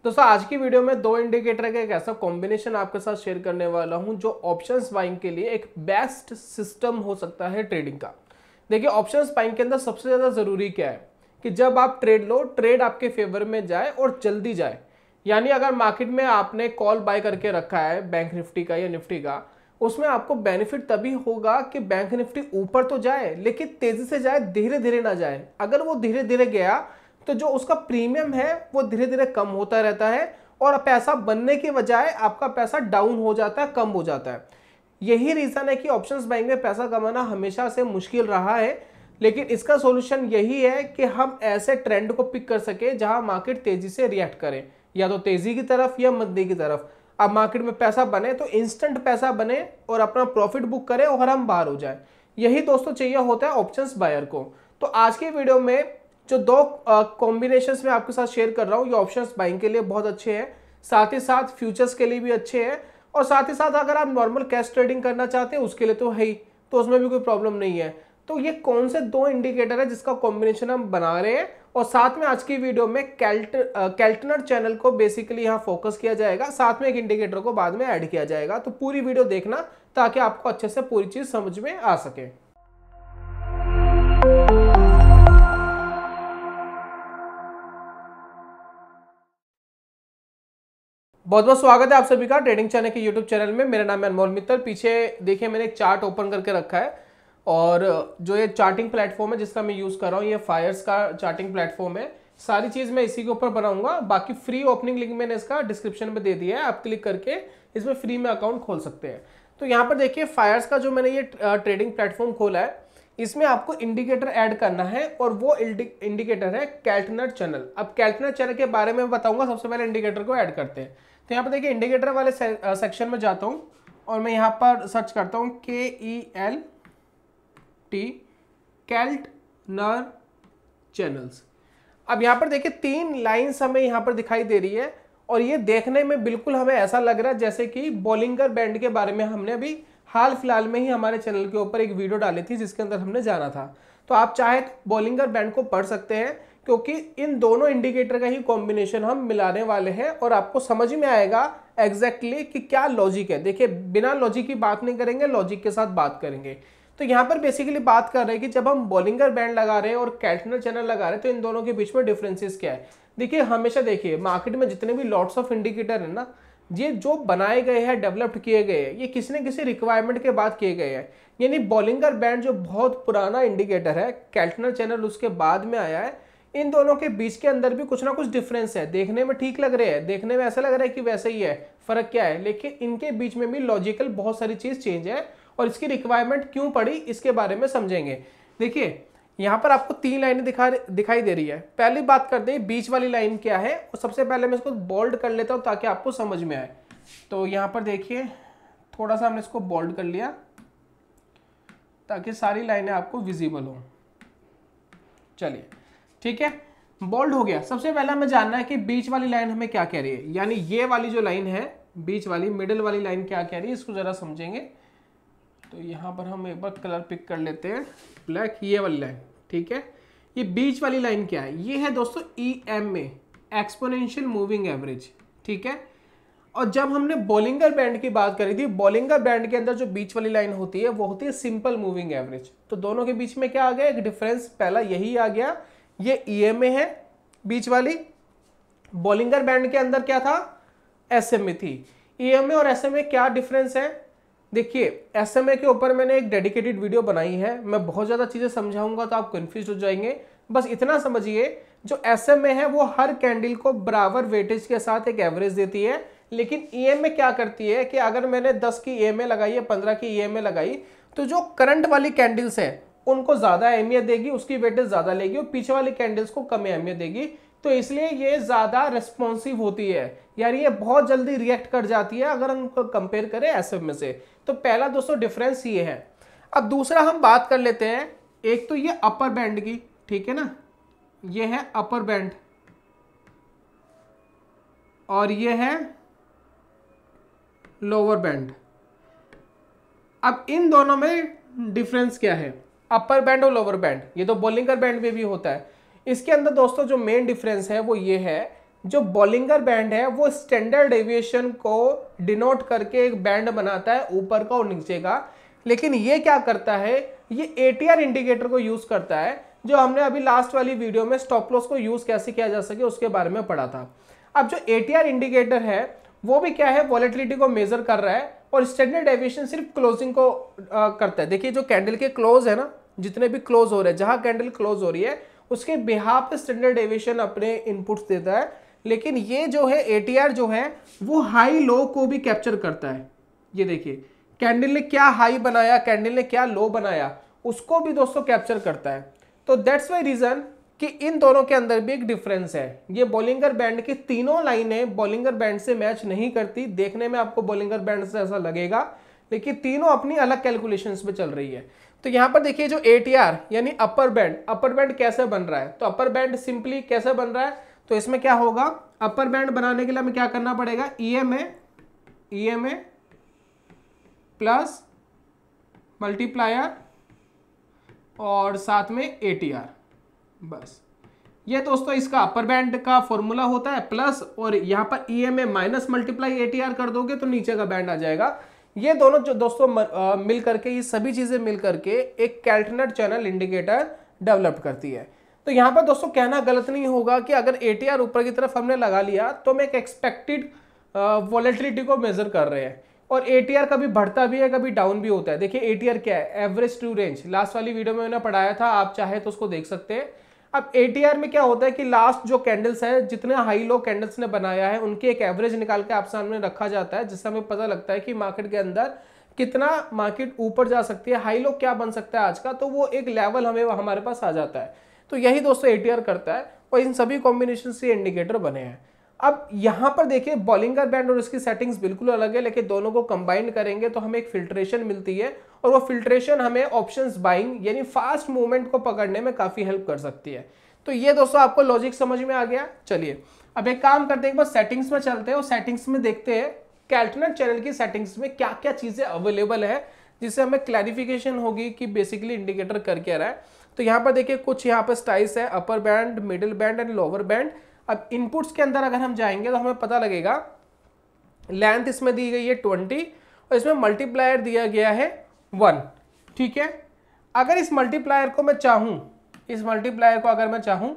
दोस्तों आज की वीडियो में दो इंडिकेटर का एक ऐसा कॉम्बिनेशन आपके साथ शेयर करने वाला हूं जो ऑप्शंस बाइंग के लिए एक बेस्ट सिस्टम हो सकता है ट्रेडिंग का। देखिए ऑप्शंस बाइंग के अंदर सबसे ज़्यादा ज़रूरी क्या है कि जब आप ट्रेड लो, ट्रेड आपके फेवर में जाए और जल्दी जाए। यानी अगर मार्केट में आपने कॉल बाय करके रखा है बैंक निफ्टी का या निफ्टी का, उसमें आपको बेनिफिट तभी होगा कि बैंक निफ्टी ऊपर तो जाए लेकिन तेजी से जाए, धीरे धीरे ना जाए। अगर वो धीरे धीरे गया तो जो उसका प्रीमियम है वो धीरे धीरे कम होता रहता है और पैसा बनने के बजाय आपका पैसा डाउन हो जाता है, कम हो जाता है। यही रीजन है कि ऑप्शंस बाइंग में पैसा कमाना हमेशा से मुश्किल रहा है, लेकिन इसका सॉल्यूशन यही है कि हम ऐसे ट्रेंड को पिक कर सके जहां मार्केट तेजी से रिएक्ट करे, या तो तेजी की तरफ या मंदी की तरफ। अब मार्केट में पैसा बने तो इंस्टेंट पैसा बने और अपना प्रॉफिट बुक करे और हम बाहर हो जाए। यही दोस्तों चाहिए होता है ऑप्शंस बायर को। तो आज की वीडियो में जो दो कॉम्बिनेशंस में आपके साथ शेयर कर रहा हूँ, ये ऑप्शंस बाइंग के लिए बहुत अच्छे हैं, साथ ही साथ फ्यूचर्स के लिए भी अच्छे हैं, और साथ ही साथ अगर आप नॉर्मल कैश ट्रेडिंग करना चाहते हैं उसके लिए तो है ही, तो उसमें भी कोई प्रॉब्लम नहीं है। तो ये कौन से दो इंडिकेटर है जिसका कॉम्बिनेशन हम बना रहे हैं, और साथ में आज की वीडियो में कैल्टनर चैनल को बेसिकली यहाँ फोकस किया जाएगा, साथ में एक इंडिकेटर को बाद में ऐड किया जाएगा। तो पूरी वीडियो देखना ताकि आपको अच्छे से पूरी चीज समझ में आ सके। बहुत बहुत स्वागत है आप सभी का ट्रेडिंग चैनल के यूट्यूब चैनल में। मेरा नाम है अनमोल मित्तल। पीछे देखिए मैंने एक चार्ट ओपन करके रखा है, और जो ये चार्टिंग प्लेटफॉर्म है जिसका मैं यूज़ कर रहा हूँ, ये फायर्स का चार्टिंग प्लेटफॉर्म है। सारी चीज़ मैं इसी के ऊपर बनाऊंगा। बाकी फ्री ओपनिंग लिंक मैंने इसका डिस्क्रिप्शन में दे दिया है, आप क्लिक करके इसमें फ्री में अकाउंट खोल सकते हैं। तो यहाँ पर देखिए फायर्स का जो मैंने ये ट्रेडिंग प्लेटफॉर्म खोला है, इसमें आपको इंडिकेटर ऐड करना है, और वो इंडिकेटर है कैल्टनर चैनल। अब कैल्टनर चैनल के बारे में बताऊंगा, सबसे पहले इंडिकेटर को ऐड करते हैं। तो यहाँ पर देखिए इंडिकेटर वाले सेक्शन में जाता हूँ और मैं यहाँ पर सर्च करता हूँ KELT कैल्टनर चैनल्स। अब यहाँ पर देखिए 3 लाइन्स हमें यहाँ पर दिखाई दे रही है, और ये देखने में बिल्कुल हमें ऐसा लग रहा है जैसे कि बॉलिंगर बैंड के बारे में हमने अभी हाल फिलहाल में ही हमारे चैनल के ऊपर एक वीडियो डाली थी जिसके अंदर हमने जाना था। तो आप चाहे तो बॉलिंगर बैंड को पढ़ सकते हैं, क्योंकि इन दोनों इंडिकेटर का ही कॉम्बिनेशन हम मिलाने वाले हैं और आपको समझ में आएगा एग्जैक्टली कि क्या लॉजिक है। देखिए बिना लॉजिक की बात नहीं करेंगे, लॉजिक के साथ बात करेंगे। तो यहाँ पर बेसिकली बात कर रहे हैं कि जब हम बॉलिंगर बैंड लगा रहे हैं और कैल्टनर चैनल लगा रहे हैं तो इन दोनों के बीच में डिफरेंसेस क्या है। देखिए हमेशा देखिए मार्केट में जितने भी लॉट्स ऑफ इंडिकेटर है ना, ये जो बनाए गए हैं, डेवलप्ड किए गए हैं, ये किसी न किसी रिक्वायरमेंट के बाद किए गए हैं। यानी बॉलिंगर बैंड जो बहुत पुराना इंडिकेटर है, कैल्टनर चैनल उसके बाद में आया है। इन दोनों के बीच के अंदर भी कुछ ना कुछ डिफरेंस है। देखने में ठीक लग रहे हैं, देखने में ऐसा लग रहा है कि वैसे ही है, फर्क क्या है, लेकिन इनके बीच में भी लॉजिकल बहुत सारी चीज चेंज है, और इसकी रिक्वायरमेंट क्यों पड़ी इसके बारे में समझेंगे। देखिए यहाँ पर आपको 3 लाइनें दिखाई दे रही है। पहली बात करते हैं बीच वाली लाइन क्या है, और सबसे पहले मैं इसको बोल्ड कर लेता हूँ ताकि आपको समझ में आए। तो यहाँ पर देखिए थोड़ा सा हमने इसको बोल्ड कर लिया ताकि सारी लाइनें आपको विजिबल हो। चलिए ठीक है, बोल्ड हो गया। सबसे पहला हमें जानना है कि बीच वाली लाइन हमें क्या कह रही है, यानी ये वाली जो लाइन है, बीच वाली मिडिल वाली लाइन क्या कह रही है, इसको जरा समझेंगे। तो यहाँ पर हम एक बार कलर पिक कर लेते हैं, ब्लैक, ये वाली लाइन। ठीक है, ये बीच वाली लाइन क्या है, ये है दोस्तों EMA, एक्सपोनेंशियल मूविंग एवरेज। ठीक है, और जब हमने बॉलिंगर बैंड की बात करी थी, बॉलिंगर बैंड के अंदर जो बीच वाली लाइन होती है वो होती है सिंपल मूविंग एवरेज। तो दोनों के बीच में क्या आ गया, एक डिफरेंस पहला यही आ गया, ये EMA है बीच वाली। बॉलिंगर बैंड के अंदर क्या था, SMA थी। EMA और SMA क्या डिफरेंस है, देखिए SMA के ऊपर मैंने एक डेडिकेटेड वीडियो बनाई है, मैं बहुत ज़्यादा चीज़ें समझाऊंगा तो आप कंफ्यूज हो जाएंगे। बस इतना समझिए, जो SMA है वो हर कैंडल को बराबर वेटेज के साथ एक एवरेज देती है, लेकिन EMA क्या करती है कि अगर मैंने 10 की EMA लगाई है, 15 की EMA लगाई, तो जो करंट वाली कैंडल्स है उनको ज़्यादा अहमियत देगी, उसकी वेटेज ज़्यादा लेगी, और पीछे वाली कैंडल्स को कम अहमियत देगी। तो इसलिए ये ज़्यादा रिस्पॉन्सिव होती है, यानी ये बहुत जल्दी रिएक्ट कर जाती है अगर हम कंपेयर करें SMA से। तो पहला दोस्तों डिफरेंस ये है। अब दूसरा हम बात कर लेते हैं, एक तो ये अपर बैंड की, ठीक है ना, ये है अपर बैंड, और ये है लोअर बैंड। अब इन दोनों में डिफरेंस क्या है, अपर बैंड और लोअर बैंड, ये तो बॉलिंगर बैंड में भी होता है। इसके अंदर दोस्तों जो मेन डिफरेंस है वो ये है जो बॉलिंगर बैंड है वो स्टैंडर्ड डेविएशन को डिनोट करके एक बैंड बनाता है ऊपर का और नीचे का, लेकिन ये क्या करता है, ये एटीआर इंडिकेटर को यूज करता है, जो हमने अभी लास्ट वाली वीडियो में स्टॉप लॉस को यूज कैसे किया जा सके उसके बारे में पढ़ा था। अब जो एटीआर इंडिकेटर है वो भी क्या है, वॉलेटिलिटी को मेजर कर रहा है और स्टैंडर्ड डेविएशन सिर्फ क्लोजिंग को करता है। देखिए जो कैंडल के क्लोज है ना, जितने भी क्लोज हो रहे हैं, जहां कैंडल क्लोज हो रही है उसके बिहाफ पे स्टैंडर्ड डेविएशन अपने इनपुट्स देता है, लेकिन ये जो है एटीआर जो है वो हाई लो को भी कैप्चर करता है। ये देखिए कैंडल ने क्या हाई बनाया, कैंडल ने क्या लो बनाया, उसको भी दोस्तों कैप्चर करता है। तो दैट्स वाई रीजन कि इन दोनों के अंदर भी एक डिफरेंस है। ये बॉलिंगर बैंड की तीनों लाइनें बॉलिंगर बैंड से मैच नहीं करती, देखने में आपको बॉलिंगर बैंड से ऐसा लगेगा, लेकिन तीनों अपनी अलग कैलकुलेशंस पे चल रही है। तो यहाँ पर देखिए जो एटीआर यानी अपर बैंड कैसे बन रहा है, तो अपर बैंड सिंपली कैसे बन रहा है, तो इसमें क्या होगा, अपर बैंड बनाने के लिए हमें क्या करना पड़ेगा, ईएमए प्लस मल्टीप्लायर और साथ में एटीआर, बस ये दोस्तों इसका अपर बैंड का फॉर्मूला होता है, प्लस और यहाँ पर ईएमए माइनस मल्टीप्लाई एटीआर कर दोगे तो नीचे का बैंड आ जाएगा। ये दोनों जो दोस्तों मिल करके, ये सभी चीजें मिल करके एक कैल्टनर चैनल इंडिकेटर डेवलप करती है। तो यहाँ पर दोस्तों कहना गलत नहीं होगा कि अगर एटीआर ऊपर की तरफ हमने लगा लिया तो हम एक एक्सपेक्टेड वॉलेटिलिटी को मेजर कर रहे हैं, और एटीआर कभी बढ़ता भी है कभी डाउन भी होता है। देखिए एटीआर क्या है, एवरेज टू रेंज, लास्ट वाली वीडियो में मैंने पढ़ाया था, आप चाहे तो उसको देख सकते हैं। अब एटीआर में क्या होता है कि लास्ट जो कैंडल्स है, जितने हाई लो कैंडल्स ने बनाया है उनकी एक एवरेज निकाल के आप सामने रखा जाता है, जिससे हमें पता लगता है कि मार्केट के अंदर कितना मार्केट ऊपर जा सकती है, हाई लो क्या बन सकता है आज का, तो वो एक लेवल हमें हमारे पास आ जाता है। तो यही दोस्तों एटीआर करता है और इन सभी कॉम्बिनेशन से इंडिकेटर बने हैं। अब यहां पर देखिए बॉलिंगर बैंड और इसकी सेटिंग्स बिल्कुल अलग है, लेकिन दोनों को कंबाइन करेंगे तो हमें एक फिल्ट्रेशन मिलती है, और वो फिल्ट्रेशन हमें ऑप्शंस बाइंग यानी फास्ट मूवमेंट को पकड़ने में काफी हेल्प कर सकती है। तो ये दोस्तों आपको लॉजिक समझ में आ गया। चलिए अब एक काम करते हैं, एक बार सेटिंग्स में चलते हैं और सेटिंग्स में देखते हैं कैल्टनर चैनल की सेटिंग्स में क्या क्या चीजें अवेलेबल है, जिससे हमें क्लैरिफिकेशन होगी कि बेसिकली इंडिकेटर कर क्या रहा है। तो यहाँ पर देखिए कुछ यहाँ पर स्टाइल्स है, upper band, middle band and lower band. अब इनपुट्स के अंदर अगर हम जाएंगे तो हमें पता लगेगा लेंथ इसमें दी गई है 20 और इसमें मल्टीप्लायर दिया गया है 1, ठीक है। अगर इस मल्टीप्लायर को मैं चाहूं, इस मल्टीप्लायर को अगर मैं चाहूं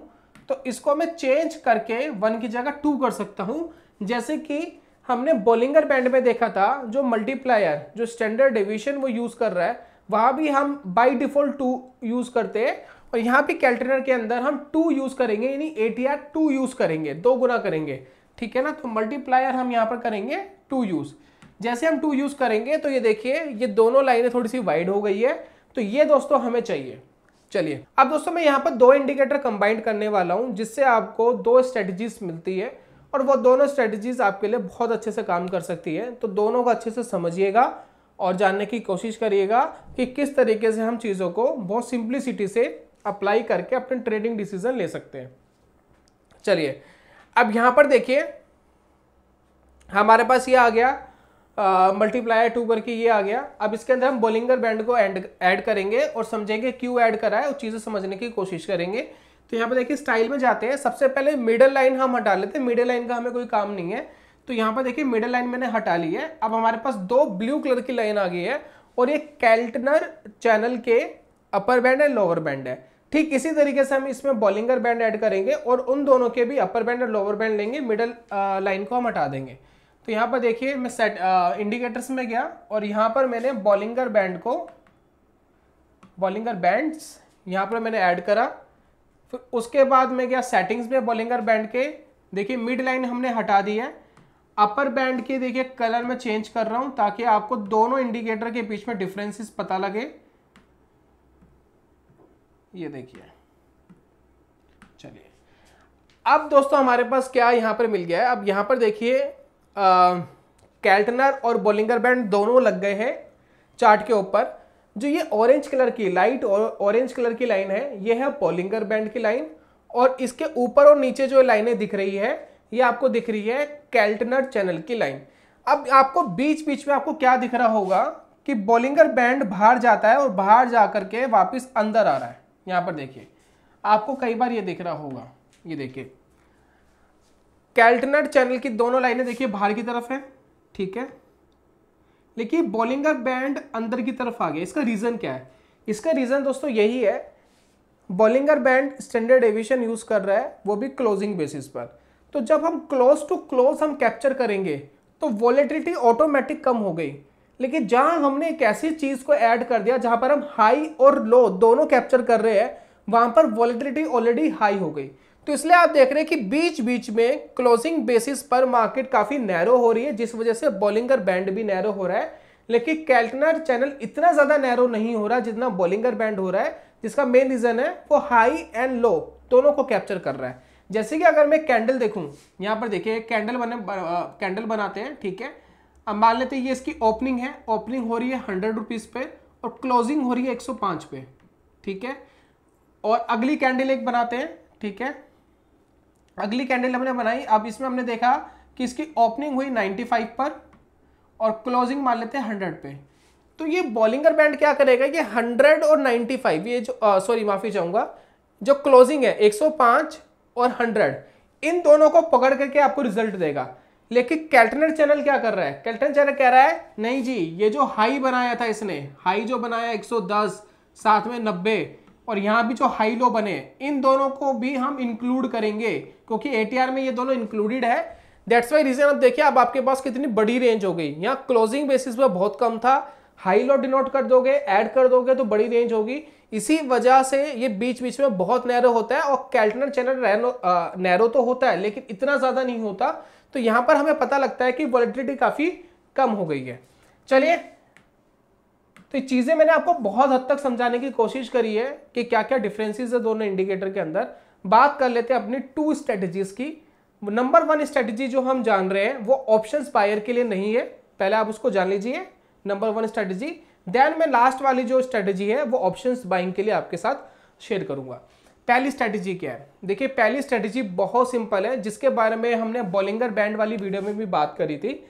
तो इसको मैं चेंज करके 1 की जगह 2 कर सकता हूं, जैसे कि हमने बॉलिंगर बैंड में देखा था, जो मल्टीप्लायर जो स्टैंडर्ड डेविएशन वो यूज कर रहा है वहां भी हम बाय डिफॉल्ट 2 यूज करते हैं, और यहाँ पे कैल्टनर के अंदर हम 2 यूज करेंगे, यानी एटीआर 2 यूज करेंगे, 2 गुना करेंगे, ठीक है ना। तो मल्टीप्लायर हम यहाँ पर करेंगे 2 यूज। जैसे हम 2 यूज करेंगे तो ये देखिए ये दोनों लाइनें थोड़ी सी वाइड हो गई है, तो ये दोस्तों हमें चाहिए। चलिए अब दोस्तों मैं यहाँ पर 2 इंडिकेटर कंबाइन करने वाला हूँ, जिससे आपको 2 स्ट्रेटजीज मिलती है, और वो दोनों स्ट्रेटजीज आपके लिए बहुत अच्छे से काम कर सकती है। तो दोनों को अच्छे से समझिएगा और जानने की कोशिश करिएगा कि किस तरीके से हम चीज़ों को बहुत सिंप्लिसिटी से अप्लाई करके अपने ट्रेडिंग डिसीजन ले सकते हैं। चलिए अब यहां पर देखिए हमारे पास ये आ गया मल्टीप्लायर 2 करके ये आ गया। अब इसके अंदर हम बॉलिंगर बैंड को ऐड करेंगे और समझेंगे क्यों ऐड करा है और चीजें समझने की कोशिश करेंगे। तो यहाँ पर देखिए स्टाइल में जाते हैं, सबसे पहले मिडल लाइन हम हटा लेते हैं, मिडल लाइन का हमें कोई काम नहीं है। तो यहाँ पर देखिए मिडल लाइन मैंने हटा ली है। अब हमारे पास 2 ब्लू कलर की लाइन आ गई है और ये कैल्टनर चैनल के upper band and lower band है। ठीक इसी तरीके से हम इसमें बॉलिंगर बैंड ऐड करेंगे और उन दोनों के भी अपर बैंड और लोअर बैंड लेंगे, मिडल लाइन को हम हटा देंगे। तो यहाँ पर देखिए मैं सेट इंडिकेटर्स में गया और यहाँ पर मैंने बॉलिंगर बैंड्स यहाँ पर मैंने ऐड करा। फिर उसके बाद मैं गया सेटिंग्स में बॉलिंगर बैंड के, देखिए मिड लाइन हमने हटा दी है। अपर बैंड के देखिए कलर में चेंज कर रहा हूँ ताकि आपको दोनों इंडिकेटर के बीच में डिफरेंसेस पता लगे। ये देखिए, चलिए अब दोस्तों हमारे पास क्या यहां पर मिल गया है। अब यहां पर देखिए कैल्टनर और बॉलिंगर बैंड दोनों लग गए हैं चार्ट के ऊपर। जो ये ऑरेंज कलर की लाइट और ऑरेंज कलर की लाइन है, ये है बॉलिंगर बैंड की लाइन, और इसके ऊपर और नीचे जो लाइनें दिख रही है ये आपको दिख रही है कैल्टनर चैनल की लाइन। अब आपको बीच बीच में आपको क्या दिख रहा होगा कि बॉलिंगर बैंड बाहर जाता है और बाहर जाकर के वापस अंदर आ रहा है। यहाँ पर देखिए आपको कई बार ये दिख रहा होगा, ये देखिए कैल्टनर चैनल की दोनों लाइनें देखिए बाहर की तरफ है, ठीक है, लेकिन बॉलिंगर बैंड अंदर की तरफ आ गया। इसका रीजन क्या है? इसका रीजन दोस्तों यही है, Bollinger band standard deviation use कर रहा है, वो भी क्लोजिंग बेसिस पर। तो जब हम क्लोज टू क्लोज हम कैप्चर करेंगे तो वॉलेटिलिटी ऑटोमेटिक कम हो गई। लेकिन जहां हमने एक ऐसी चीज को ऐड कर दिया जहां पर हम हाई और लो दोनों कैप्चर कर रहे हैं, वहां पर वॉलेटिलिटी ऑलरेडी हाई हो गई। तो इसलिए आप देख रहे हैं कि बीच बीच में क्लोजिंग बेसिस पर मार्केट काफी नैरो हो रही है, जिस वजह से बॉलिंगर बैंड भी नैरो हो रहा है। लेकिन कैल्टनर चैनल इतना ज्यादा नैरो नहीं हो रहा जितना बॉलिंगर बैंड हो रहा है, जिसका मेन रीजन है वो हाई एंड लो दोनों को कैप्चर कर रहा है। जैसे कि अगर मैं कैंडल देखूं, यहां पर देखिए कैंडल बनाते हैं, ठीक है। अब मान लेते हैं ये इसकी ओपनिंग है, ओपनिंग हो रही है 100 रुपीज पे और क्लोजिंग हो रही है 105 पे, ठीक है। और अगली कैंडल एक बनाते हैं, ठीक है। अगली कैंडल हमने बनाई, अब इसमें हमने देखा कि इसकी ओपनिंग हुई 95 पर और क्लोजिंग मान लेते हैं 100 पे। तो ये बॉलिंगर बैंड क्या करेगा, ये 100 और 95, ये जो सॉरी माफी चाहूंगा, जो क्लोजिंग है 105 और 100, इन दोनों को पकड़ करके आपको रिजल्ट देगा। लेकिन कैल्टनर चैनल क्या कर रहा है? कैल्टनर चैनल कह रहा है नहीं जी, ये जो हाई बनाया था इसने, हाई जो बनाया 110, साथ में 90 और यहां भी जो हाई लो बने, इन दोनों को भी हम इंक्लूड करेंगे क्योंकि एटीआर में ये दोनों इंक्लूडेड है। That's why reason. अब देखिए अब आपके पास कितनी बड़ी रेंज हो गई। यहाँ क्लोजिंग बेसिस पे बहुत कम था, हाई लो डिनोट कर दोगे, ऐड कर दोगे तो बड़ी रेंज होगी। इसी वजह से ये बीच बीच में बहुत नैरो होता है और कैल्टनर चैनल नैरो तो होता है लेकिन इतना ज्यादा नहीं होता। तो यहां पर हमें पता लगता है कि वॉलेटिलिटी काफी कम हो गई है। चलिए, तो ये चीजें मैंने आपको बहुत हद तक समझाने की कोशिश करी है कि क्या क्या डिफरेंसेस है दोनों इंडिकेटर के अंदर। बात कर लेते हैं अपनी 2 स्ट्रेटेजीज की। नंबर 1 स्ट्रेटेजी जो हम जान रहे हैं वो ऑप्शंस बायर के लिए नहीं है, पहले आप उसको जान लीजिए, नंबर 1 स्ट्रेटेजी। देन मैं लास्ट वाली जो स्ट्रेटेजी है वो ऑप्शंस बाइंग के लिए आपके साथ शेयर करूंगा। पहली स्ट्रेटेजी क्या है? देखिए पहली स्ट्रेटेजी बहुत सिंपल है, जिसके बारे में हमने बॉलिंगर बैंड वाली वीडियो में भी बात करी थी।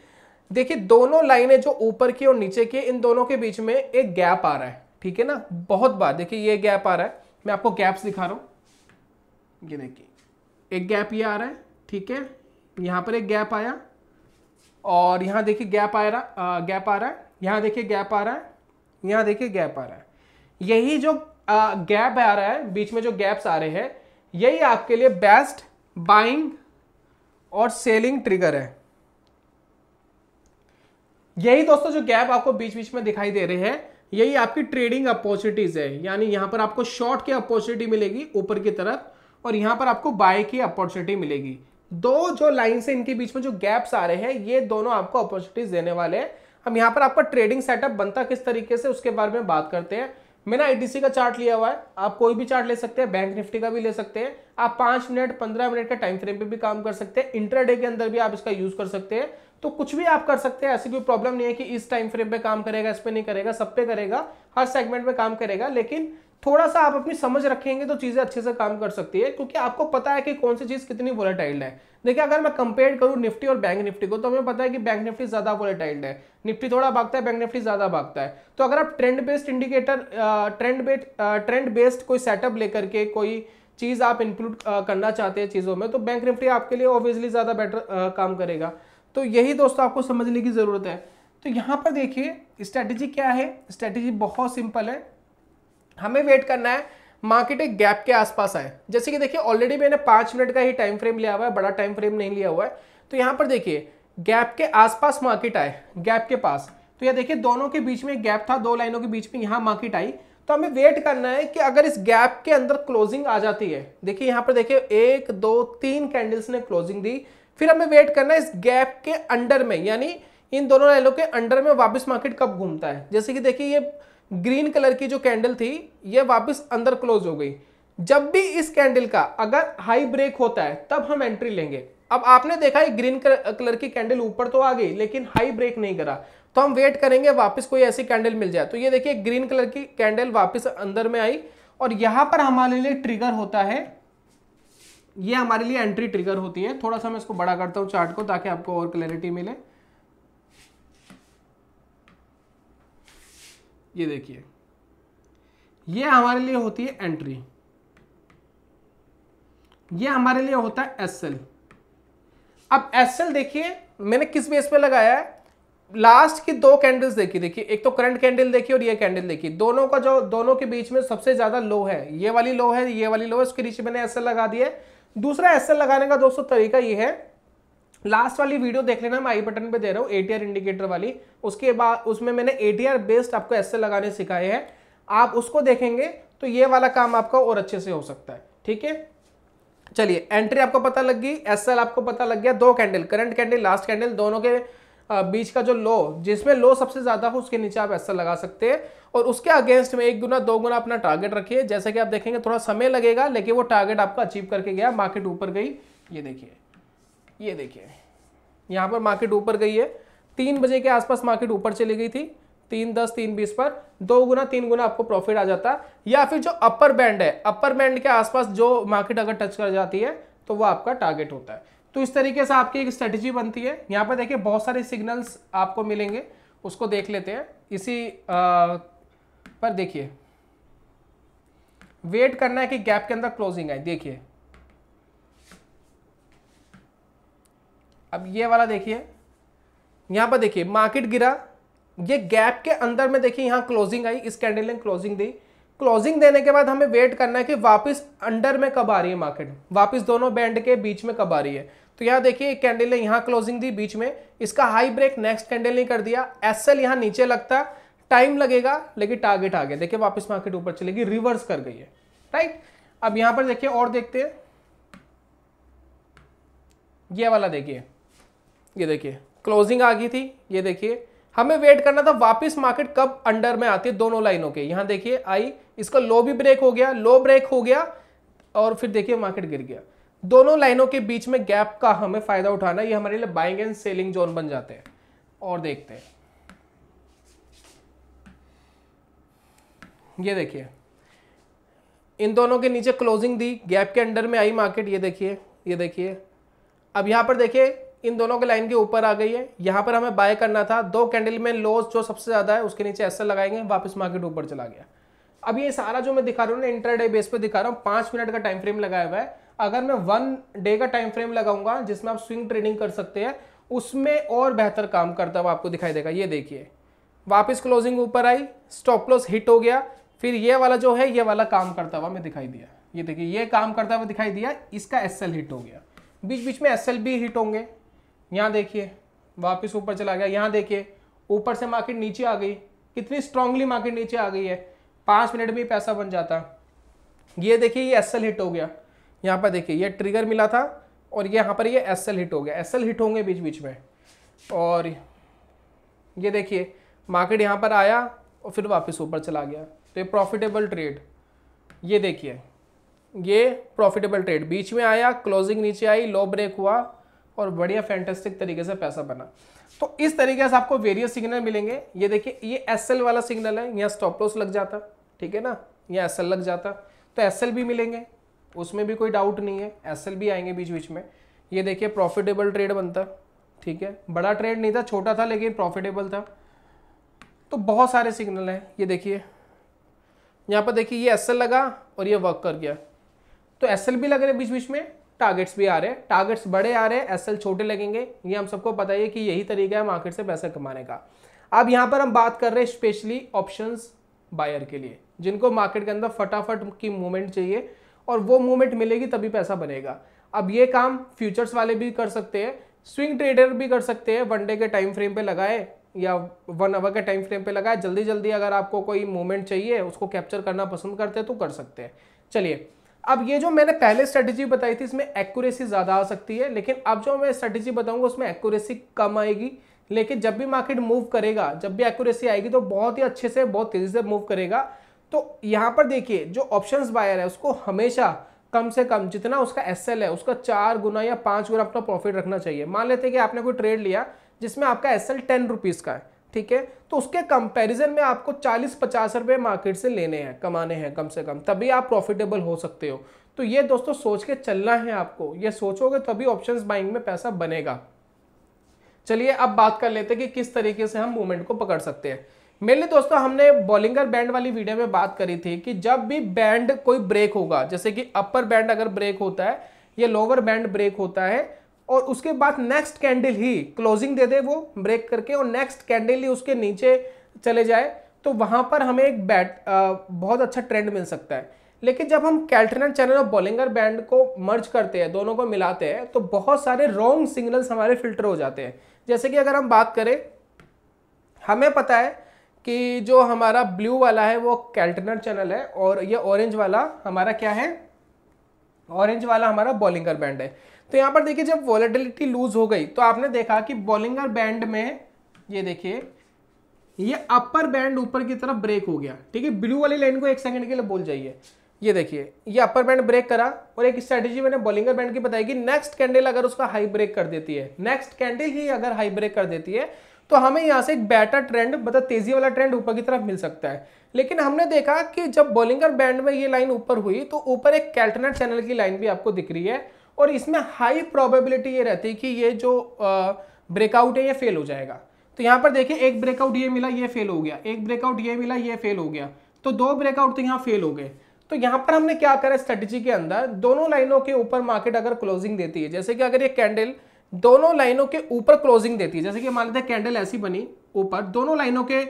देखिए दोनों लाइनें जो ऊपर की और नीचे की, इन दोनों के बीच में एक गैप आ रहा है, ठीक है ना। बहुत बार देखिए ये गैप आ रहा है, मैं आपको गैप्स दिखा रहा हूं। ये देखिए एक गैप ये आ रहा है, ठीक है, यहां पर एक गैप आया और यहां देखिए गैप आ रहा है, यहां देखिए गैप आ रहा है, यहां देखिए गैप आ रहा है। यही जो गैप आ रहा है, बीच में जो गैप्स आ रहे हैं, यही आपके लिए बेस्ट बाइंग और सेलिंग ट्रिगर है। यही दोस्तों जो गैप आपको बीच बीच में दिखाई दे रहे हैं, यही आपकी ट्रेडिंग अपॉर्चुनिटीज है। यानी यहां पर आपको शॉर्ट की अपॉर्चुनिटी मिलेगी ऊपर की तरफ और यहां पर आपको बाय की अपॉर्चुनिटी मिलेगी। दो जो लाइन से इनके बीच में जो गैप्स आ रहे हैं, ये दोनों आपको अपॉर्चुनिटीज देने वाले हैं। हम यहां पर आपका ट्रेडिंग सेटअप बनता किस तरीके से उसके बारे में बात करते हैं। मैंने आईटीसी का चार्ट लिया हुआ है, आप कोई भी चार्ट ले सकते हैं, बैंक निफ्टी का भी ले सकते हैं। आप 5 मिनट 15 मिनट का टाइम फ्रेम पे भी काम कर सकते हैं, इंट्राडे के अंदर भी आप इसका यूज कर सकते हैं। तो कुछ भी आप कर सकते हैं, ऐसी कोई प्रॉब्लम नहीं है कि इस टाइम फ्रेम पे काम करेगा, इस पे नहीं करेगा, सब पे करेगा, हर सेगमेंट में काम करेगा। लेकिन थोड़ा सा आप अपनी समझ रखेंगे तो चीजें अच्छे से काम कर सकती है, क्योंकि आपको पता है कि कौन सी चीज कितनी वोलेटाइल है। देखिए अगर मैं कंपेयर करूं निफ्टी और बैंक निफ्टी को, तो हमें पता है कि बैंक निफ्टी ज्यादा वोलेटाइल है, निफ्टी थोड़ा भागता है, बैंक निफ्टी ज्यादा भागता है। तो अगर आप trend based indicator, trend based कोई सेटअप लेकर के कोई चीज आप इंक्लूड करना चाहते हैं चीजों में, तो बैंक निफ्टी आपके लिए ऑब्वियसली ज्यादा बेटर काम करेगा। तो यही दोस्तों आपको समझने की जरूरत है। तो यहां पर देखिए स्ट्रेटेजी क्या है, स्ट्रेटेजी बहुत सिंपल है। हमें वेट करना है मार्केट एक गैप के आसपास आए। जैसे कि देखिए ऑलरेडी मैंने 5 मिनट का ही टाइम फ्रेम लिया हुआ है, बड़ा टाइम फ्रेम नहीं लिया हुआ है। तो यहां पर देखिए गैप के आसपास मार्केट आए, गैप के पास। तो यह देखिए दोनों के बीच में गैप था, दो लाइनों के बीच में यहां मार्केट आई। तो हमें वेट करना है कि अगर इस गैप के अंदर क्लोजिंग आ जाती है, देखिए यहां पर देखिए 1 2 3 कैंडल्स ने क्लोजिंग दी, फिर हमें वेट करना है इस गैप के अंडर में, यानी इन दोनों लाइनों के अंडर में वापस मार्केट कब घूमता है। जैसे कि देखिए ये ग्रीन कलर की जो कैंडल थी, ये वापस अंदर क्लोज हो गई। जब भी इस कैंडल का अगर हाई ब्रेक होता है तब हम एंट्री लेंगे। अब आपने देखा ये ग्रीन कलर की कैंडल ऊपर तो आ गई लेकिन हाई ब्रेक नहीं करा, तो हम वेट करेंगे वापस कोई ऐसी कैंडल मिल जाए। तो ये देखिए ग्रीन कलर की कैंडल वापस अंदर में आई और यहां पर हमारे लिए ट्रिगर होता है, ये हमारे लिए एंट्री ट्रिगर होती है। थोड़ा सा मैं इसको बड़ा करता हूं चार्ट को ताकि आपको और क्लैरिटी मिले। ये देखिए ये हमारे लिए होती है एंट्री, ये हमारे लिए होता है एसएल। अब एसएल देखिए मैंने किस बेस पे लगाया है, लास्ट की दो कैंडल्स देखिए, एक तो करंट कैंडल देखिए और ये कैंडल देखिए, दोनों का जो दोनों के बीच में सबसे ज्यादा लो है, ये वाली लो है, ये वाली लो है, उसके नीचे मैंने एसएल लगा दिया है। दूसरा एसएल लगाने का दोस्तों तरीका ये है, लास्ट वाली वीडियो देख लेना, मैं आई बटन पे दे रहा हूँ एटीआर इंडिकेटर वाली, उसके बाद उसमें मैंने एटीआर बेस्ड आपको एसएल लगाने सिखाए हैं, आप उसको देखेंगे तो ये वाला काम आपका और अच्छे से हो सकता है। ठीक है, चलिए एंट्री आपको पता लग गई, एसएल आपको पता लग गया, दो candle, current candle, last candle, दोनों के बीच का जो लो, जिसमें लो सबसे ज्यादा हो उसके नीचे आप एसएल लगा सकते हैं, और उसके अगेंस्ट में 1 गुना 2 गुना अपना टारगेट रखिए। जैसे कि आप देखेंगे थोड़ा समय लगेगा, लेकिन वो टारगेट आपका अचीव करके गया, मार्केट ऊपर गई, ये देखिए यहाँ पर मार्केट ऊपर गई है, 3 बजे के आसपास मार्केट ऊपर चली गई थी, 3:10 3:20 पर 2 गुना 3 गुना आपको प्रॉफिट आ जाता। या फिर जो अपर बैंड है, अपर बैंड के आसपास जो मार्केट अगर टच कर जाती है तो वो आपका टारगेट होता है। तो इस तरीके से आपकी एक स्ट्रेटेजी बनती है। यहाँ पर देखिए बहुत सारे सिग्नल्स आपको मिलेंगे, उसको देख लेते हैं। इसी पर देखिए वेट करना है कि गैप के अंदर क्लोजिंग आए। देखिए अब ये वाला देखिए, यहां पर देखिए मार्केट गिरा, ये गैप के अंदर में देखिए यहां क्लोजिंग आई, इस कैंडल ने क्लोजिंग दी, क्लोजिंग देने के बाद हमें वेट करना है कि वापस अंडर में कब आ रही है मार्केट, वापस दोनों बैंड के बीच में कब आ रही है। तो यहां देखिए एक कैंडल ने यहां क्लोजिंग दी बीच में, इसका हाई ब्रेक नेक्स्ट कैंडल ने कर दिया, एसएल यहां नीचे लगता, टाइम लगेगा लेकिन टारगेट आ गया। देखिए वापस मार्केट ऊपर चलेगी, रिवर्स कर गई है, राइट। अब यहां पर देखिए और देखते हैं, ये वाला देखिए, ये देखिए क्लोजिंग आ गई थी, ये देखिए हमें वेट करना था वापस मार्केट कब अंडर में आती है दोनों लाइनों के। यहां देखिए आई, इसका लो भी ब्रेक हो गया, लो ब्रेक हो गया और फिर देखिए मार्केट गिर गया। दोनों लाइनों के बीच में गैप का हमें फायदा उठाना, ये हमारे लिए बाइंग एंड सेलिंग जोन बन जाते हैं। और देखते हैं, ये देखिए इन दोनों के नीचे क्लोजिंग दी, गैप के अंडर में आई मार्केट, ये देखिए अब यहां पर देखिए इन दोनों के लाइन के ऊपर आ गई है, यहां पर हमें बाय करना था, दो कैंडल में लोस जो सबसे ज्यादा है उसके नीचे एसएल लगाएंगे, वापस मार्केट ऊपर चला गया। अब ये सारा जो मैं दिखा रहा हूँ ना इंट्राडे बेस पे दिखा रहा हूँ, 5 मिनट का टाइम फ्रेम लगाया हुआ है। अगर मैं 1 डे का टाइम फ्रेम लगाऊंगा जिसमें आप स्विंग ट्रेडिंग कर सकते हैं, उसमें और बेहतर काम करता हुआ आपको दिखाई देगा। ये देखिए वापस क्लोजिंग ऊपर आई, स्टॉप लॉस हिट हो गया, फिर ये वाला जो है ये वाला काम करता हुआ मैं दिखाई दिया, ये देखिए ये काम करता हुआ दिखाई दिया, इसका एसएल हिट हो गया, बीच बीच में एसएल भी हिट होंगे। यहाँ देखिए वापस ऊपर चला गया, यहाँ देखिए ऊपर से मार्केट नीचे आ गई, कितनी स्ट्रांगली मार्केट नीचे आ गई है, 5 मिनट में पैसा बन जाता। ये देखिए ये एसएल हिट हो गया, यहाँ पर देखिए ये ट्रिगर मिला था और यहाँ पर ये एसएल हिट हो गया, एसएल हिट होंगे बीच बीच में। और ये देखिए मार्केट यहाँ पर आया और फिर वापस ऊपर चला गया, तो ये प्रॉफिटेबल ट्रेड, ये देखिए ये प्रॉफिटेबल ट्रेड, बीच में आया, क्लोजिंग नीचे आई, लो ब्रेक हुआ और बढ़िया फैंटास्टिक तरीके से पैसा बना। तो इस तरीके से आपको वेरियस सिग्नल मिलेंगे। ये देखिए ये एसएल वाला सिग्नल है, यहाँ स्टॉप लॉस लग जाता, ठीक है ना, यहाँ एसएल लग जाता तो एसएल भी मिलेंगे, उसमें भी कोई डाउट नहीं है, एसएल भी आएंगे बीच बीच में। ये देखिए प्रॉफिटेबल ट्रेड बनता, ठीक है, बड़ा ट्रेड नहीं था, छोटा था लेकिन प्रॉफिटेबल था। तो बहुत सारे सिग्नल हैं, ये देखिए यहाँ पर देखिए ये एसएल लगा और ये वर्क कर गया, तो एसएल भी लग रहे बीच बीच में, टारगेट्स भी आ रहे हैं, टारगेट्स बड़े आ रहे हैं, एसएल छोटे लगेंगे। ये हम सबको पता है कि यही तरीका है मार्केट से पैसे कमाने का। अब यहाँ पर हम बात कर रहे हैं स्पेशली ऑप्शंस बायर के लिए, जिनको मार्केट के अंदर फटाफट की मूवमेंट चाहिए और वो मूवमेंट मिलेगी तभी पैसा बनेगा। अब ये काम फ्यूचर्स वाले भी कर सकते हैं, स्विंग ट्रेडर भी कर सकते हैं, 1 डे के टाइम फ्रेम पे लगाए या 1 आवर के टाइम फ्रेम पे लगाए, जल्दी जल्दी अगर आपको कोई मूवमेंट चाहिए उसको कैप्चर करना पसंद करते हैं तो कर सकते हैं। चलिए अब ये जो मैंने पहले स्ट्रेटेजी बताई थी इसमें एक्यूरेसी ज्यादा आ सकती है, लेकिन अब जो मैं स्ट्रेटेजी बताऊंगा उसमें एक्यूरेसी कम आएगी, लेकिन जब भी मार्केट मूव करेगा, जब भी एक्यूरेसी आएगी तो बहुत ही अच्छे से, बहुत तेजी से मूव करेगा। तो यहाँ पर देखिए जो ऑप्शंस बायर है उसको हमेशा कम से कम जितना उसका एसएल है उसका 4 गुना या 5 गुना अपना प्रॉफिट रखना चाहिए। मान लेते हैं कि आपने कोई ट्रेड लिया जिसमें आपका एसएल 10 रुपीज का है, ठीक है, तो उसके कंपैरिजन में आपको 40-50 रुपए मार्केट से लेने हैं, कमाने हैं कम से कम, तभी आप प्रॉफिटेबल हो सकते हो। तो ये दोस्तों सोच के चलना है आपको, ये सोचोगे तभी ऑप्शंस बाइंग में पैसा बनेगा। चलिए अब बात कर लेते हैं कि किस तरीके से हम मूवमेंट को पकड़ सकते हैं। मेनली दोस्तों हमने बॉलिंगर बैंड वाली वीडियो में बात करी थी कि जब भी बैंड कोई ब्रेक होगा, जैसे कि अपर बैंड अगर ब्रेक होता है या लोअर बैंड ब्रेक होता है और उसके बाद नेक्स्ट कैंडल ही क्लोजिंग दे दे वो ब्रेक करके, और नेक्स्ट कैंडल ही उसके नीचे चले जाए, तो वहां पर हमें एक बहुत अच्छा ट्रेंड मिल सकता है। लेकिन जब हम कैल्टनर चैनल और बॉलिंगर बैंड को मर्ज करते हैं, दोनों को मिलाते हैं, तो बहुत सारे रॉन्ग सिग्नल्स हमारे फिल्टर हो जाते हैं। जैसे कि अगर हम बात करें, हमें पता है कि जो हमारा ब्लू वाला है वो कैल्टनर चैनल है, और ये ऑरेंज वाला हमारा क्या है, ऑरेंज वाला हमारा बॉलिंगर बैंड है। तो यहाँ पर देखिए जब वॉलेटिलिटी लूज हो गई तो आपने देखा कि बॉलिंगर बैंड में ये देखिए ये अपर बैंड ऊपर की तरफ ब्रेक हो गया। ठीक है, ब्लू वाली लाइन को एक सेकंड के लिए बोल जाइए। ये देखिए ये अपर बैंड ब्रेक करा, और एक स्ट्रेटेजी मैंने बॉलिंगर बैंड की बताई कि नेक्स्ट कैंडल अगर उसका हाई ब्रेक कर देती है, नेक्स्ट कैंडल ही अगर हाई ब्रेक कर देती है, तो हमें यहाँ से एक बेटर ट्रेंड, मतलब तेजी वाला ट्रेंड ऊपर की तरफ मिल सकता है। लेकिन हमने देखा कि जब बॉलिंगर बैंड में ये लाइन ऊपर हुई तो ऊपर एक कैल्टनर चैनल की लाइन भी आपको दिख रही है, और इसमें हाई प्रोबेबिलिटी ये रहती है कि ये जो ब्रेकआउट है ये फेल हो जाएगा। तो यहाँ पर देखिए एक ब्रेकआउट ये मिला, ये फेल हो गया, एक ब्रेकआउट ये मिला, ये फेल हो गया, तो दो ब्रेकआउट तो यहाँ फेल हो गए। तो यहाँ पर हमने क्या करा स्ट्रेटेजी के अंदर, दोनों लाइनों के ऊपर मार्केट अगर क्लोजिंग देती है, जैसे कि अगर ये कैंडल दोनों लाइनों के ऊपर क्लोजिंग देती है, जैसे कि मान लेते हैं कैंडल ऐसी बनी ऊपर, दोनों लाइनों के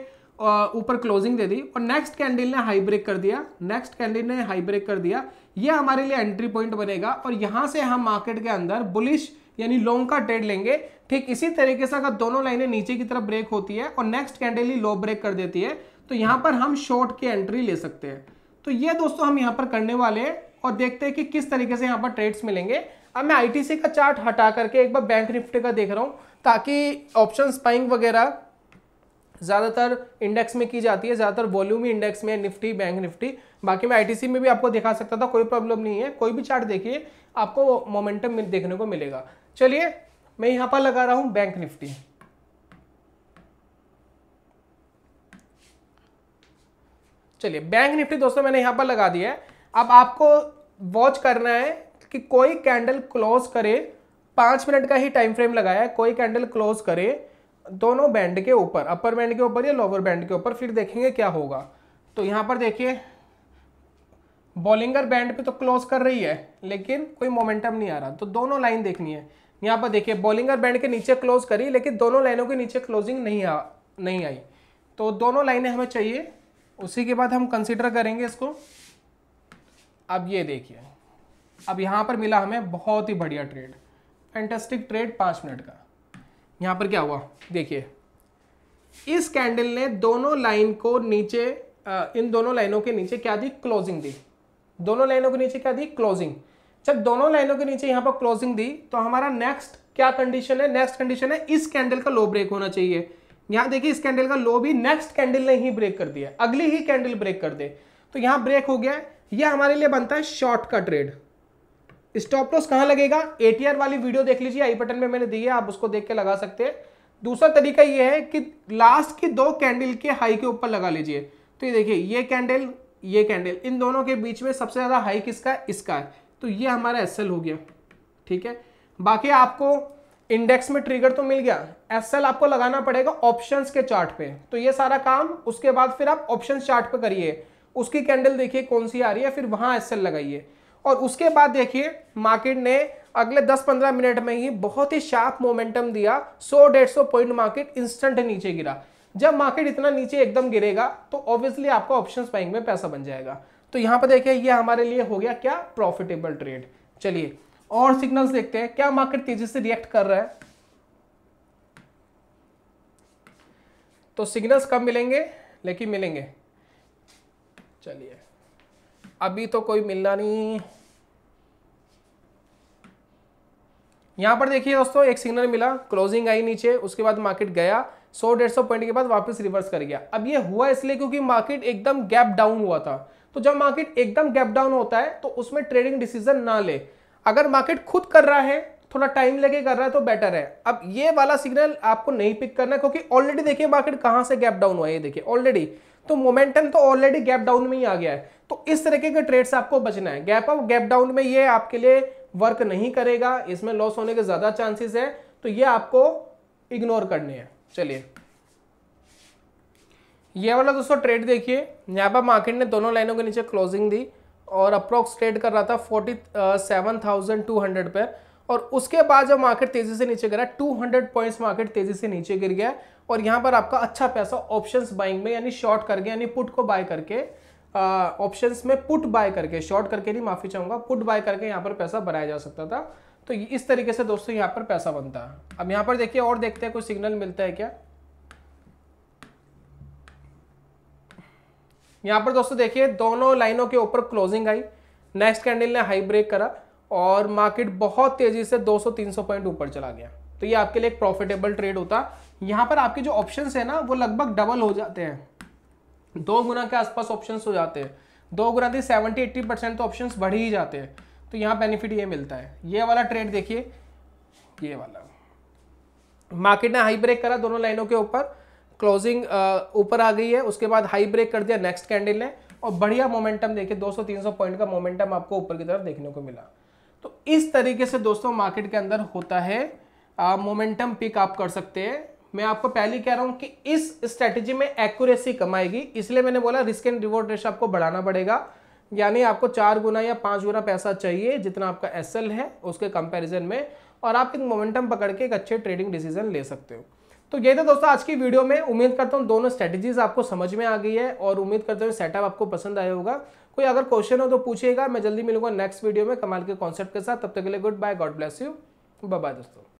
ऊपर क्लोजिंग दे दी, और नेक्स्ट कैंडल ने हाई ब्रेक कर दिया, नेक्स्ट कैंडल ने हाई ब्रेक कर दिया, ये हमारे लिए एंट्री पॉइंट बनेगा, और यहां से हम मार्केट के अंदर बुलिश यानी लॉन्ग का ट्रेड लेंगे। ठीक इसी तरीके से अगर दोनों लाइनें नीचे की तरफ ब्रेक होती है और नेक्स्ट कैंडल ही लो ब्रेक कर देती है, तो यहां पर हम शॉर्ट की एंट्री ले सकते हैं। तो ये दोस्तों हम यहां पर करने वाले हैं, और देखते हैं कि किस तरीके से यहां पर ट्रेड्स मिलेंगे। अब मैं आईटीसी का चार्ट हटा करके एक बार बैंक निफ्टी का देख रहा हूं, ताकि ऑप्शन स्पाइंग वगैरह ज़्यादातर इंडेक्स में की जाती है, ज़्यादातर वॉल्यूम ही इंडेक्स में, निफ्टी, बैंक निफ्टी। बाकी मैं आईटीसी में भी आपको दिखा सकता था, कोई प्रॉब्लम नहीं है। कोई भी चार्ट देखिए आपको मोमेंटम देखने को मिलेगा। चलिए मैं यहाँ पर लगा रहा हूँ बैंक निफ्टी। चलिए बैंक निफ्टी दोस्तों मैंने यहाँ पर लगा दिया है। अब आपको वॉच करना है कि कोई कैंडल क्लोज करे, 5 मिनट का ही टाइम फ्रेम लगाया है, कोई कैंडल क्लोज करे दोनों बैंड के ऊपर, अपर बैंड के ऊपर या लोअर बैंड के ऊपर, फिर देखेंगे क्या होगा। तो यहां पर देखिए बॉलिंगर बैंड पे तो क्लोज कर रही है, लेकिन कोई मोमेंटम नहीं आ रहा, तो दोनों लाइन देखनी है। यहां पर देखिए बॉलिंगर बैंड के नीचे क्लोज करी, लेकिन दोनों लाइनों के नीचे क्लोजिंग नहीं आई, तो दोनों लाइनें हमें चाहिए। उसी के बाद हम कंसिडर करेंगे इसको। अब ये देखिए, अब यहां पर मिला हमें बहुत ही बढ़िया ट्रेड, फैंटास्टिक ट्रेड 5 मिनट का। यहां पर क्या हुआ देखिए, इस कैंडल ने दोनों लाइन को नीचे, इन दोनों लाइनों के नीचे क्या दी, क्लोजिंग दी। दोनों लाइनों के नीचे क्या दी, क्लोजिंग। जब दोनों लाइनों के नीचे यहां पर क्लोजिंग दी, तो हमारा नेक्स्ट क्या कंडीशन है, नेक्स्ट कंडीशन है इस कैंडल का लो ब्रेक होना चाहिए। यहां देखिए इस कैंडल का लो भी नेक्स्ट कैंडल ने ही ब्रेक कर दिया, अगली ही कैंडल ब्रेक कर दे, तो यहां ब्रेक हो गया। यह हमारे लिए बनता है शॉर्ट का ट्रेड। स्टॉप लॉस कहां लगेगा, एटीआर वाली वीडियो देख लीजिए, आई बटन में मैंने दी है, आप उसको देख के लगा सकते हैं। दूसरा तरीका यह है कि लास्ट की 2 कैंडल के हाई के ऊपर लगा लीजिए। तो ये देखिए ये कैंडल, ये कैंडल, इन दोनों के बीच में सबसे ज्यादा हाई किसका है, इसका है, तो ये हमारा एसएल हो गया। ठीक है, बाकी आपको इंडेक्स में ट्रिगर तो मिल गया, एसएल आपको लगाना पड़ेगा ऑप्शंस के चार्ट पे। तो ये सारा काम उसके बाद फिर आप ऑप्शंस चार्ट पे करिए, उसकी कैंडल देखिए कौन सी आ रही है, फिर वहां एसएल लगाइए। और उसके बाद देखिए मार्केट ने अगले 10-15 मिनट में ही बहुत ही शार्प मोमेंटम दिया, 100-150 पॉइंट मार्केट इंस्टेंट नीचे गिरा। जब मार्केट इतना नीचे एकदम गिरेगा तो ऑब्वियसली आपका ऑप्शंस बाइंग में पैसा बन जाएगा। तो यहां पर देखिए ये हमारे लिए हो गया क्या, प्रॉफिटेबल ट्रेड। चलिए और सिग्नल्स देखते हैं, क्या मार्केट तेजी से रिएक्ट कर रहा है। तो सिग्नल्स कब मिलेंगे, लेकिन मिलेंगे। चलिए अभी तो कोई मिलना नहीं। यहां पर देखिए दोस्तों एक सिग्नल मिला, क्लोजिंग आई नीचे, उसके बाद मार्केट गया 100-150 पॉइंट के बाद वापस रिवर्स कर गया। अब ये हुआ इसलिए क्योंकि मार्केट एकदम गैप डाउन हुआ था। तो जब मार्केट एकदम गैप डाउन होता है तो उसमें ट्रेडिंग डिसीजन ना ले। अगर मार्केट खुद कर रहा है, थोड़ा टाइम लेके कर रहा है तो बेटर है। अब ये वाला सिग्नल आपको नहीं पिक करना है, क्योंकि ऑलरेडी देखिए मार्केट कहां से गैप डाउन हुआ है, ये देखिए ऑलरेडी, तो मोमेंटम तो ऑलरेडी गैप डाउन में ही आ गया है। तो इस तरीके के ट्रेड से आपको बचना है। गैप अप, गैप डाउन में ये आपके लिए वर्क नहीं करेगा, इसमें लॉस होने के ज्यादा चांसेस है, तो ये आपको इग्नोर करने हैं। चलिए ये वाला दोस्तों ट्रेड देखिए, यहाँ पर मार्केट ने दोनों लाइनों के नीचे क्लोजिंग दी और अप्रोक्स ट्रेड कर रहा था 47,200 पर, और उसके बाद जब मार्केट तेजी से नीचे गिरा 200 पॉइंट्स मार्केट तेजी से नीचे गिर गया और यहां पर आपका अच्छा पैसा ऑप्शंस बाइंग में यानी शॉर्ट करके यानी पुट को बाय करके ऑप्शंस में पुट बाय करके, शॉर्ट करके नहीं, माफी चाहूंगा, पुट बाय करके यहां पर पैसा बनाया जा सकता था। तो इस तरीके से दोस्तों यहां पर पैसा बनता है। अब यहां पर देखिए और देखते हैं कोई सिग्नल मिलता है क्या। यहां पर दोस्तों देखिए दोनों लाइनों के ऊपर क्लोजिंग आई, नेक्स्ट कैंडल ने हाई ब्रेक करा और मार्केट बहुत तेजी से 200-300 पॉइंट ऊपर चला गया। तो ये आपके लिए एक प्रॉफिटेबल ट्रेड होता। यहां पर आपके जो ऑप्शंस है ना वो लगभग डबल हो जाते हैं, 2 गुना के आसपास ऑप्शंस हो जाते हैं। 2 गुना थी 70-80% तो ऑप्शंस बढ़ ही जाते हैं। तो यहाँ बेनिफिट ये मिलता है। ये वाला ट्रेड देखिए, ये वाला मार्केट ने हाई ब्रेक करा दोनों लाइनों के ऊपर, क्लोजिंग ऊपर आ गई है, उसके बाद हाई ब्रेक कर दिया नेक्स्ट कैंडल ने और बढ़िया मोमेंटम देखिए 200-300 पॉइंट का मोमेंटम आपको ऊपर की तरफ देखने को मिला। तो इस तरीके से दोस्तों मार्केट के अंदर होता है, मोमेंटम पिक आप कर सकते हैं। मैं आपको पहले कह रहा हूं कि इस स्ट्रेटेजी में एक्यूरेसी कम आएगी, इसलिए मैंने बोला रिस्क एंड रिवॉर्ड रेशियो आपको बढ़ाना पड़ेगा, यानी आपको 4 गुना या 5 गुना पैसा चाहिए जितना आपका एसएल है उसके कंपैरिजन में, और आप एक मोमेंटम पकड़ के एक अच्छे ट्रेडिंग डिसीजन ले सकते हो। तो ये था दोस्तों आज की वीडियो में। उम्मीद करता हूं दोनों स्ट्रेटेजीज आपको समझ में आ गई है और उम्मीद करते हुए सेटअप आपको पसंद आया होगा। कोई अगर क्वेश्चन हो तो पूछिएगा, मैं जल्दी मिलूंगा नेक्स्ट वीडियो में कमाल के कॉन्सेप्ट के साथ। तब तक के लिए good bye, god bless you, bye bye दोस्तों।